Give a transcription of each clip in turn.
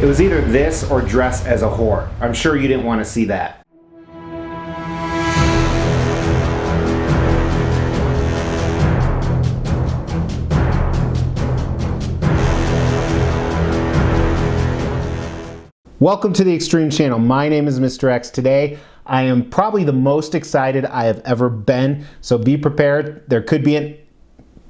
It was either this or dress as a whore. I'm sure you didn't want to see that. Welcome to the Extreme Channel. My name is Mr. X. Today, I am probably the most excited I have ever been, so be prepared. There could be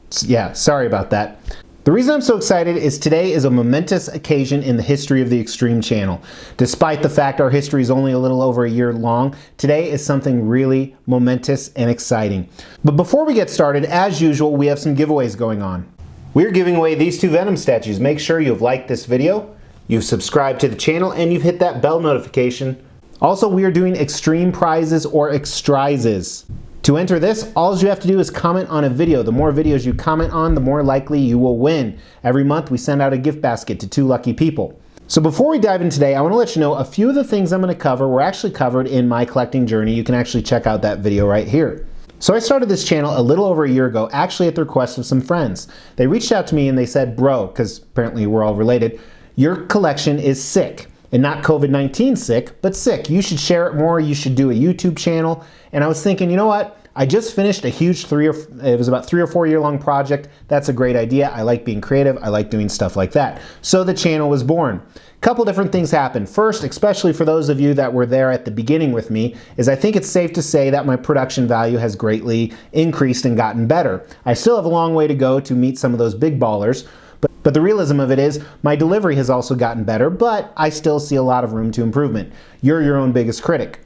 sorry about that. The reason I'm so excited is today is a momentous occasion in the history of the Extreme Channel. Despite the fact our history is only a little over a year long, today is something really momentous and exciting. But before we get started, as usual, we have some giveaways going on. We're giving away these two Venom statues. Make sure you've liked this video, you've subscribed to the channel, and you've hit that bell notification. Also, we are doing extreme prizes or extrizes. To enter this, all you have to do is comment on a video. The more videos you comment on, the more likely you will win. Every month we send out a gift basket to 2 lucky people. So before we dive in today, I want to let you know a few of the things I'm going to cover were actually covered in my collecting journey. You can actually check out that video right here. So I started this channel a little over a year ago, actually at the request of some friends. They reached out to me and they said, bro, because apparently we're all related, your collection is sick. And not COVID-19 sick, but sick. You should share it more. You should do a YouTube channel. And I was thinking, you know what? I just finished a huge it was about 3 or 4 year long project. That's a great idea. I like being creative. I like doing stuff like that. So the channel was born. A couple different things happened. First, especially for those of you that were there at the beginning with me, is I think it's safe to say that my production value has greatly increased and gotten better. I still have a long way to go to meet some of those big ballers. But the realism of it is my delivery has also gotten better, but I still see a lot of room to improvement. You're your own biggest critic.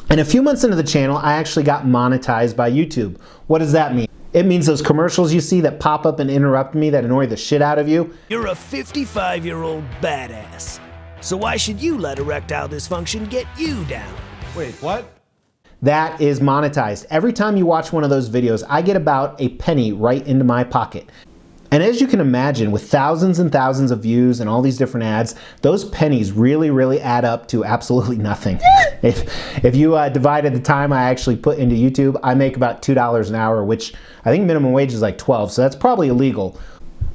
And a few months into the channel, I actually got monetized by YouTube. What does that mean? It means those commercials you see that pop up and interrupt me that annoy the shit out of you. You're a 55-year-old badass. So why should you let erectile dysfunction get you down? Wait, what? That is monetized. Every time you watch one of those videos, I get about a penny right into my pocket. And as you can imagine, with thousands and thousands of views and all these different ads, those pennies really add up to absolutely nothing. If you divided the time I actually put into YouTube, I make about $2 an hour, which I think minimum wage is like 12, so that's probably illegal.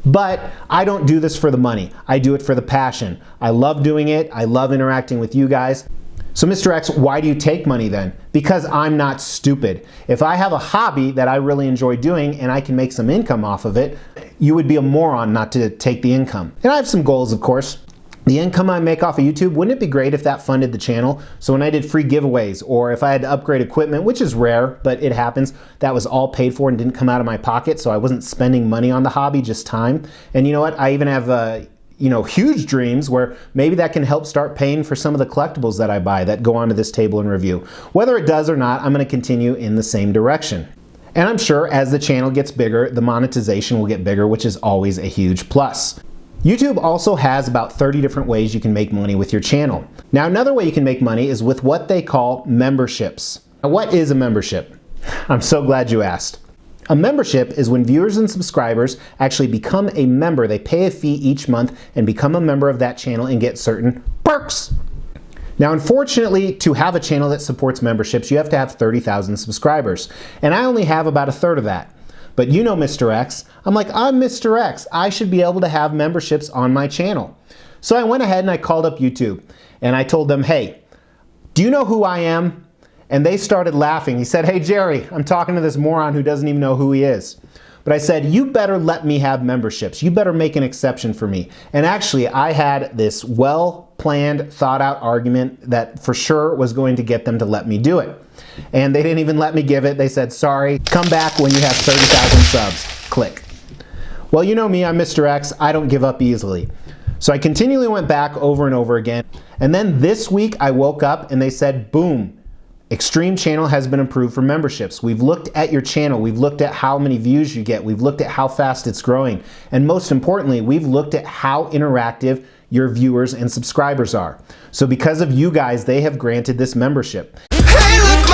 But I don't do this for the money. I do it for the passion. I love doing it. I love interacting with you guys. So Mr. X, why do you take money then? Because I'm not stupid. If I have a hobby that I really enjoy doing and I can make some income off of it, you would be a moron not to take the income. And I have some goals, of course. The income I make off of YouTube, wouldn't it be great if that funded the channel? So when I did free giveaways or if I had to upgrade equipment, which is rare, but it happens, that was all paid for and didn't come out of my pocket, so I wasn't spending money on the hobby, just time. And you know what? I even have huge dreams where maybe that can help start paying for some of the collectibles that I buy that go onto this table and review. Whether it does or not, I'm going to continue in the same direction. And I'm sure as the channel gets bigger, the monetization will get bigger, which is always a huge plus. YouTube also has about 30 different ways you can make money with your channel. Now, another way you can make money is with what they call memberships. Now, what is a membership? I'm so glad you asked. A membership is when viewers and subscribers actually become a member. They pay a fee each month and become a member of that channel and get certain perks. Now, unfortunately, to have a channel that supports memberships, you have to have 30,000 subscribers. And I only have about a third of that. But you know Mr. X. I'm Mr. X. I should be able to have memberships on my channel. So I went ahead and I called up YouTube and I told them, hey, do you know who I am? And they started laughing. He said, hey, Jerry, I'm talking to this moron who doesn't even know who he is. But I said, you better let me have memberships. You better make an exception for me. And actually, I had this well-planned, thought-out argument that for sure was going to get them to let me do it. And they didn't even let me give it. They said, sorry, come back when you have 30,000 subs. Click. Well, you know me, I'm Mr. X. I don't give up easily. So I continually went back over and over again. And then this week, I woke up and they said, boom. Extreme Channel has been approved for memberships. We've looked at your channel. We've looked at how many views you get. We've looked at how fast it's growing. And most importantly, we've looked at how interactive your viewers and subscribers are. So because of you guys, they have granted this membership. Hey, look,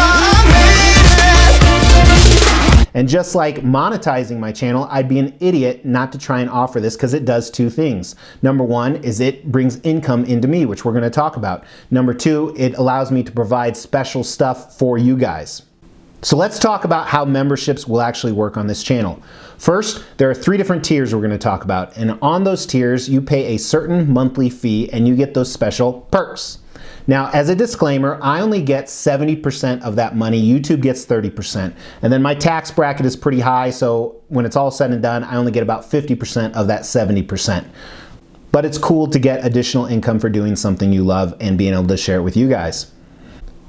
and just like monetizing my channel, I'd be an idiot not to try and offer this because it does two things. Number one is it brings income into me, which we're going to talk about. Number two, it allows me to provide special stuff for you guys. So let's talk about how memberships will actually work on this channel. First, there are 3 different tiers we're going to talk about, and on those tiers you pay a certain monthly fee and you get those special perks. Now, as a disclaimer, I only get 70% of that money. YouTube gets 30%. And then my tax bracket is pretty high, so when it's all said and done, I only get about 50% of that 70%. But it's cool to get additional income for doing something you love and being able to share it with you guys.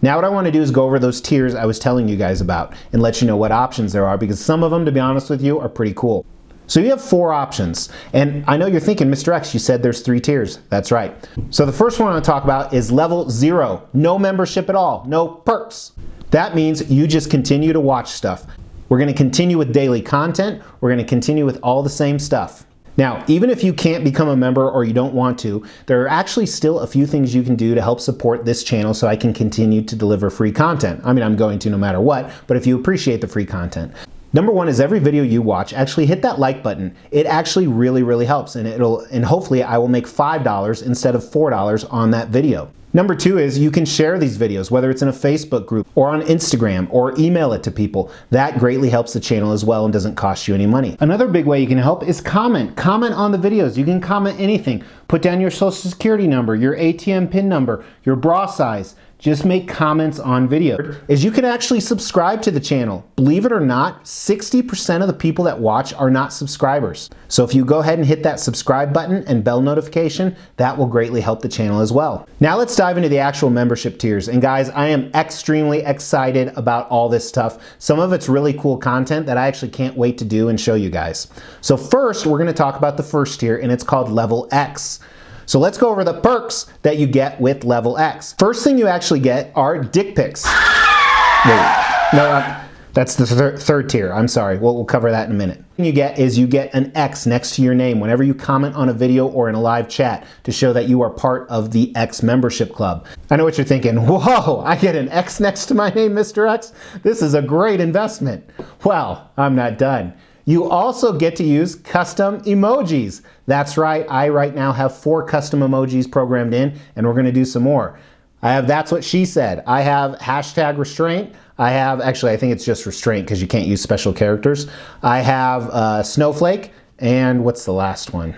Now what I want to do is go over those tiers I was telling you guys about and let you know what options there are, because some of them, to be honest with you, are pretty cool. So you have 4 options, and I know you're thinking, Mr. X, you said there's 3 tiers. That's right. So the first one I want to talk about is level 0. No membership at all, no perks. That means you just continue to watch stuff. We're going to continue with daily content. We're going to continue with all the same stuff. Now, even if you can't become a member or you don't want to, there are actually still a few things you can do to help support this channel so I can continue to deliver free content. I mean, I'm going to no matter what, but if you appreciate the free content. Number 1 is every video you watch, actually hit that like button. It actually really helps, and hopefully I will make $5 instead of $4 on that video. Number 2 is you can share these videos, whether it's in a Facebook group or on Instagram, or email it to people. That greatly helps the channel as well and doesn't cost you any money. Another big way you can help is comment. Comment on the videos. You can comment anything. Put down your social security number, your ATM PIN number, your bra size. Just make comments on video. Is you can actually subscribe to the channel. Believe it or not, 60% of the people that watch are not subscribers. So if you go ahead and hit that subscribe button and bell notification, that will greatly help the channel as well. Now let's dive into the actual membership tiers. And guys, I am extremely excited about all this stuff. Some of it's really cool content that I actually can't wait to do and show you guys. So first, we're gonna talk about the first tier, and it's called Level X. So let's go over the perks that you get with Level X. First thing you actually get are dick pics. Wait, no, that's the third tier. I'm sorry. We'll cover that in a minute. What you get is you get an X next to your name whenever you comment on a video or in a live chat to show that you are part of the X membership club. I know what you're thinking. Whoa, I get an X next to my name, Mr. X? This is a great investment. Well, I'm not done. You also get to use custom emojis. That's right, I right now have 4 custom emojis programmed in, and we're gonna do some more. I have That's What She Said. I have hashtag restraint. I have, actually I think it's just restraint because you can't use special characters. I have snowflake, and what's the last one?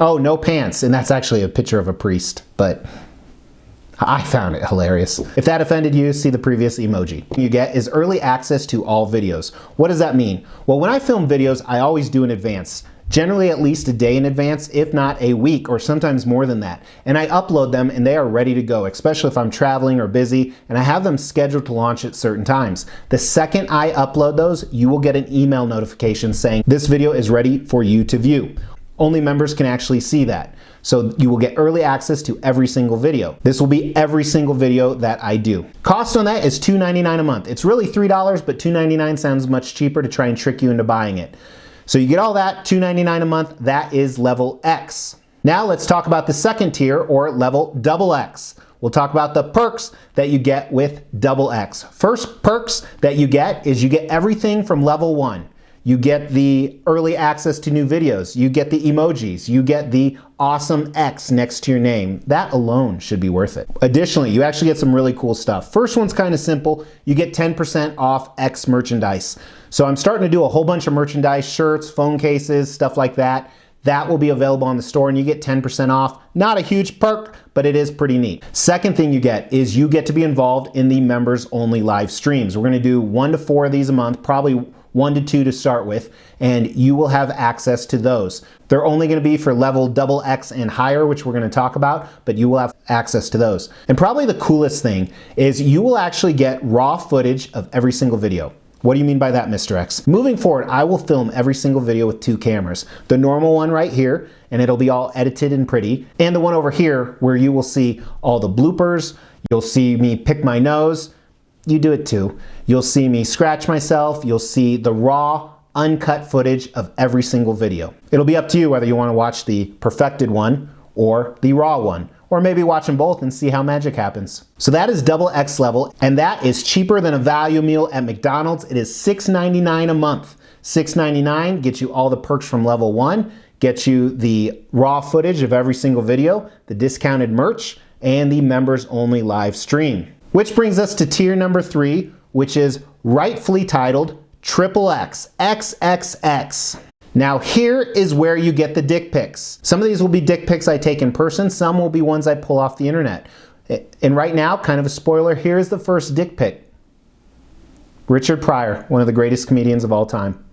Oh, no pants, and that's actually a picture of a priest, but I found it hilarious. If that offended you, see the previous emoji. What you get is early access to all videos. What does that mean? Well, when I film videos, I always do in advance. Generally at least a day in advance, if not a week, or sometimes more than that. And I upload them and they are ready to go, especially if I'm traveling or busy, and I have them scheduled to launch at certain times. The second I upload those, you will get an email notification saying this video is ready for you to view. Only members can actually see that. So you will get early access to every single video. This will be every single video that I do. Cost on that is $2.99 a month. It's really $3, but $2.99 sounds much cheaper to try and trick you into buying it. So you get all that, $2.99 a month. That is Level X. Now let's talk about the second tier, or Level XX. We'll talk about the perks that you get with Double X. First perks that you get is you get everything from Level 1. You get the early access to new videos. You get the emojis. You get the awesome X next to your name. That alone should be worth it. Additionally, you actually get some really cool stuff. First one's kind of simple. You get 10% off X merchandise. So I'm starting to do a whole bunch of merchandise, shirts, phone cases, stuff like that. That will be available on the store and you get 10% off. Not a huge perk, but it is pretty neat. Second thing you get is you get to be involved in the members only live streams. We're gonna do 1 to 4 of these a month, probably 1 to 2 to start with, and you will have access to those. They're only gonna be for level Double X and higher, which we're gonna talk about, but you will have access to those. And probably the coolest thing is you will actually get raw footage of every single video. What do you mean by that, Mr. X? Moving forward, I will film every single video with 2 cameras. The normal one right here, and it'll be all edited and pretty, and the one over here where you will see all the bloopers, you'll see me pick my nose, you do it too. You'll see me scratch myself, you'll see the raw, uncut footage of every single video. It'll be up to you whether you want to watch the perfected one or the raw one, or maybe watch them both and see how magic happens. So that is Double X level, and that is cheaper than a value meal at McDonald's. It is $6.99 a month. $6.99 gets you all the perks from level 1, gets you the raw footage of every single video, the discounted merch, and the members only live stream. Which brings us to tier number 3, which is rightfully titled XXX, XXX. Now here is where you get the dick pics. Some of these will be dick pics I take in person, some will be ones I pull off the internet. And right now, kind of a spoiler, here is the first dick pic. Richard Pryor, one of the greatest comedians of all time.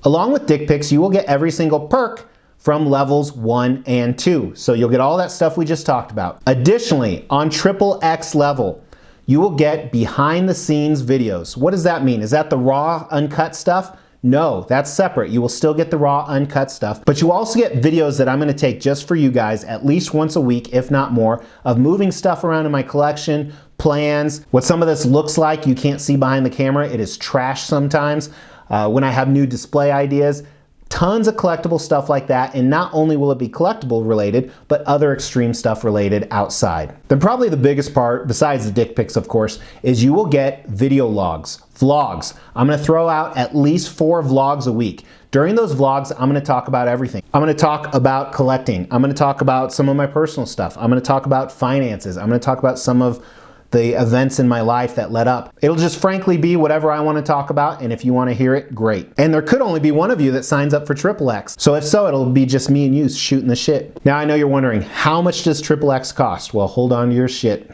Along with dick pics, you will get every single perk from levels 1 and 2. So you'll get all that stuff we just talked about. Additionally, on XXX level, you will get behind the scenes videos. What does that mean? Is that the raw, uncut stuff? No, that's separate. You will still get the raw, uncut stuff, but you also get videos that I'm going to take just for you guys at least once a week, if not more, of moving stuff around in my collection, plans, what some of this looks like. You can't see behind the camera. It is trash sometimes. When I have new display ideas, tons of collectible stuff like that, and not only will it be collectible related, but other extreme stuff related outside. Then probably the biggest part, besides the dick pics of course, is you will get video logs, vlogs. I'm gonna throw out at least 4 vlogs a week. During those vlogs, I'm gonna talk about everything. I'm gonna talk about collecting. I'm gonna talk about some of my personal stuff. I'm gonna talk about finances. I'm gonna talk about some of the events in my life that led up. It'll just frankly be whatever I want to talk about, and if you want to hear it, great. And there could only be one of you that signs up for XXX. So if so, it'll be just me and you shooting the shit. Now I know you're wondering, how much does XXX cost? Well, hold on to your shit.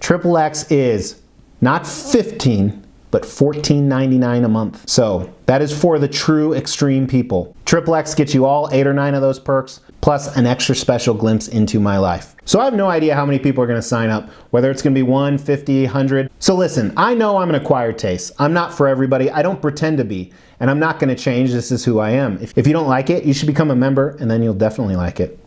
XXX is not $15, but $14.99 a month. So that is for the true extreme people. XXX gets you all 8 or 9 of those perks, plus an extra special glimpse into my life. So I have no idea how many people are gonna sign up, whether it's gonna be 1, 50, 100. So listen, I know I'm an acquired taste. I'm not for everybody. I don't pretend to be, and I'm not gonna change. This is who I am. If you don't like it, you should become a member, and then you'll definitely like it.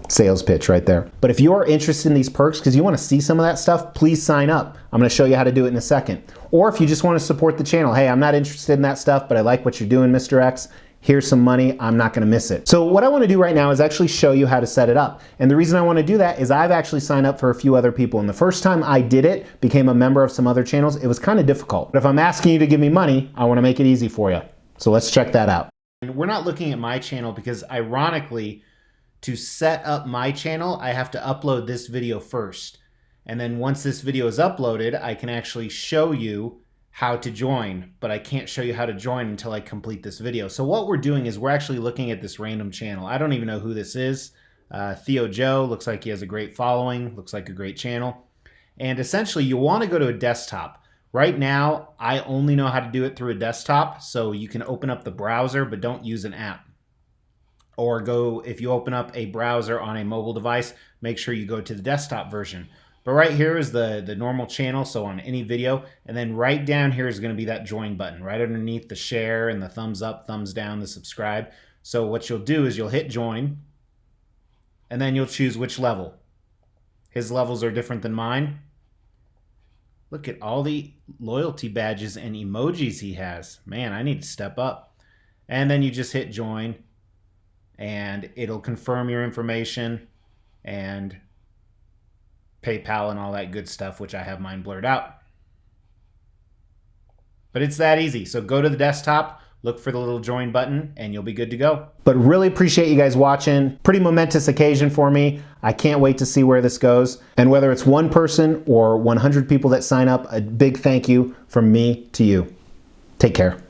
Sales pitch right there. But if you are interested in these perks because you want to see some of that stuff, please sign up. I'm going to show you how to do it in a second. Or if you just want to support the channel, hey, I'm not interested in that stuff, but I like what you're doing, Mr. X. Here's some money. I'm not going to miss it. So what I want to do right now is actually show you how to set it up. And the reason I want to do that is I've actually signed up for a few other people. And the first time I did it, became a member of some other channels, it was kind of difficult. But if I'm asking you to give me money, I want to make it easy for you. So let's check that out. And we're not looking at my channel because ironically, to set up my channel, I have to upload this video first. And then once this video is uploaded, I can actually show you how to join, but I can't show you how to join until I complete this video. So what we're doing is we're actually looking at this random channel. I don't even know who this is. Theo Joe, looks like he has a great following, looks like a great channel. And essentially you want to go to a desktop. Right now, I only know how to do it through a desktop, so you can open up the browser, but don't use an app. Or go, if you open up a browser on a mobile device, make sure you go to the desktop version. But right here is the normal channel, so on any video. And then right down here is going to be that join button, right underneath the share and the thumbs up, thumbs down, the subscribe. So what you'll do is you'll hit join, and then you'll choose which level. His levels are different than mine. Look at all the loyalty badges and emojis he has. Man, I need to step up. And then you just hit join, and it'll confirm your information and PayPal and all that good stuff, which I have mine blurred out. But it's that easy. So go to the desktop, look for the little join button, and you'll be good to go. But really appreciate you guys watching. Pretty momentous occasion for me. I can't wait to see where this goes. And whether it's one person or 100 people that sign up, a big thank you from me to you. Take care.